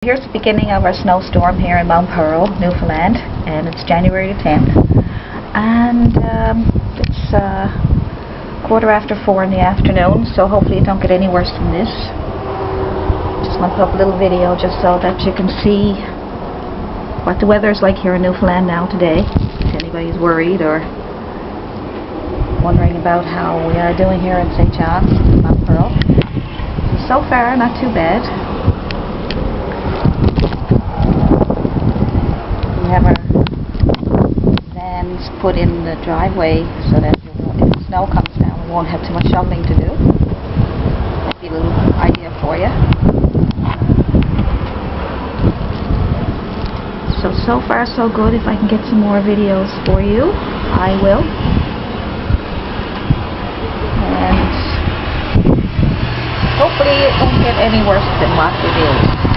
Here's the beginning of our snowstorm here in Mount Pearl, Newfoundland, and it's January the 10th. And it's 4:15 in the afternoon, so hopefully it don't get any worse than this. Just want to put up a little video just so that you can see what the weather is like here in Newfoundland now today, if anybody's worried or wondering about how we are doing here in St. John's, Mount Pearl. So far, not too bad. We have our vans put in the driveway so that if the snow comes down we won't have too much shoveling to do. Might be a little idea for you. So far so good. If I can get some more videos for you, I will. And hopefully it won't get any worse than what it is.